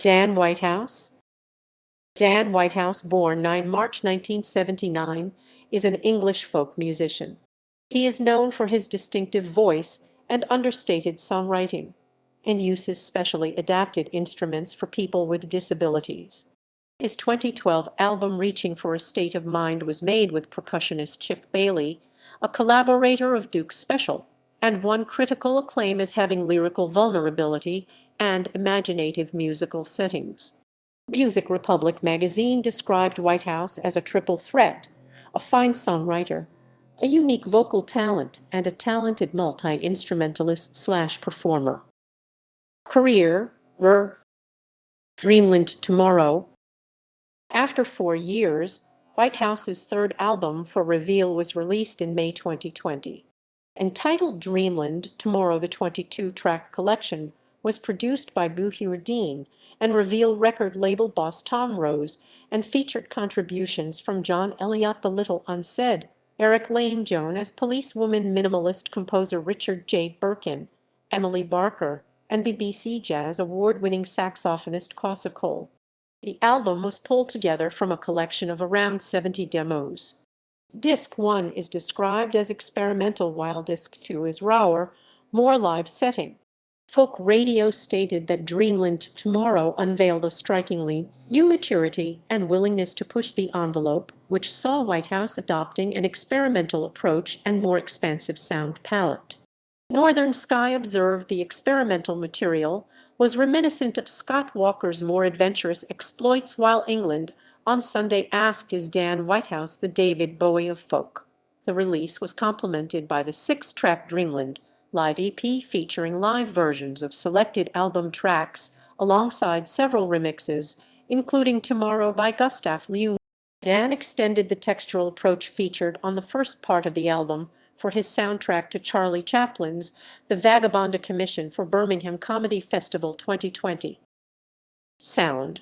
Dan Whitehouse. Dan Whitehouse, born 9 March 1979, is an English folk musician. He is known for his distinctive voice and understated songwriting, and uses specially adapted instruments for people with disabilities. His 2012 album Reaching for a State of Mind was made with percussionist Chip Bailey, a collaborator of Duke's Special, and won critical acclaim as having lyrical vulnerability and imaginative musical settings. Music Republic magazine described Whitehouse as a triple threat: a fine songwriter, a unique vocal talent, and a talented multi-instrumentalist/performer. Career: Dreamland Tomorrow. After 4 years, Whitehouse's third album, For Reveal, was released in May 2020. Entitled Dreamland Tomorrow, the 22-track collection was produced by Buhir and Reveal record label boss Tom Rose, and featured contributions from John Elliott, The Little Unsaid, Eric Lane Jones as policewoman, minimalist composer Richard J. Birkin, Emily Barker, and BBC Jazz award-winning saxophonist Kosa Cole. The album was pulled together from a collection of around 70 demos. Disc 1 is described as experimental, while Disc 2 is rawer, more live setting. Folk Radio stated that Dreamland Tomorrow unveiled a strikingly new maturity and willingness to push the envelope, which saw Whitehouse adopting an experimental approach and more expansive sound palette. Northern Sky observed the experimental material was reminiscent of Scott Walker's more adventurous exploits, while England on Sunday asked, "Is Dan Whitehouse the David Bowie of folk?" The release was complemented by the 6-track Dreamland live EP featuring live versions of selected album tracks alongside several remixes, including Tomorrow by Gustav Leung. Dan extended the textural approach featured on the first part of the album for his soundtrack to Charlie Chaplin's The Vagabonda Commission for Birmingham Comedy Festival 2020. Sound.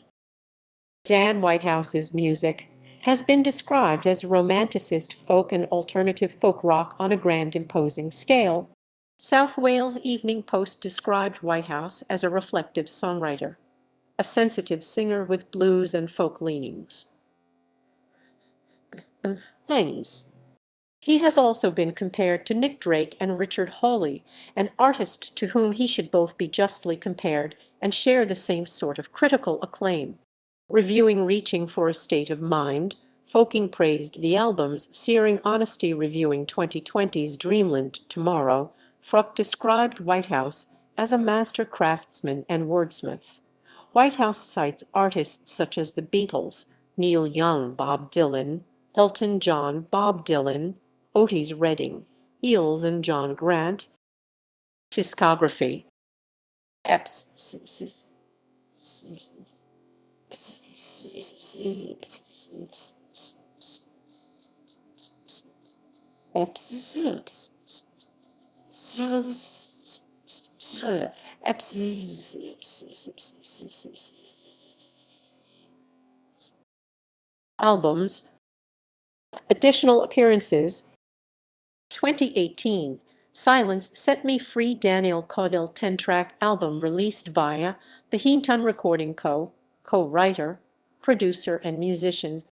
Dan Whitehouse's music has been described as romanticist folk and alternative folk rock on a grand, imposing scale. South Wales Evening Post described Whitehouse as a reflective songwriter, a sensitive singer with blues and folk leanings. Thanks. He has also been compared to Nick Drake and Richard Hawley, an artist to whom he should both be justly compared and share the same sort of critical acclaim. Reviewing Reaching for a State of Mind, Folking praised the album's searing honesty. Reviewing 2020's Dreamland Tomorrow, Fruck described Whitehouse as a master craftsman and wordsmith. Whitehouse cites artists such as the Beatles, Neil Young, Bob Dylan, Elton John, Bob Dylan, Otis Redding, Eels, and John Grant. Discography. Albums. Additional appearances. 2018, Silence Set Me Free, Daniel Caudell 10-track album released via the Heenton Recording Co. Co-writer, producer, and musician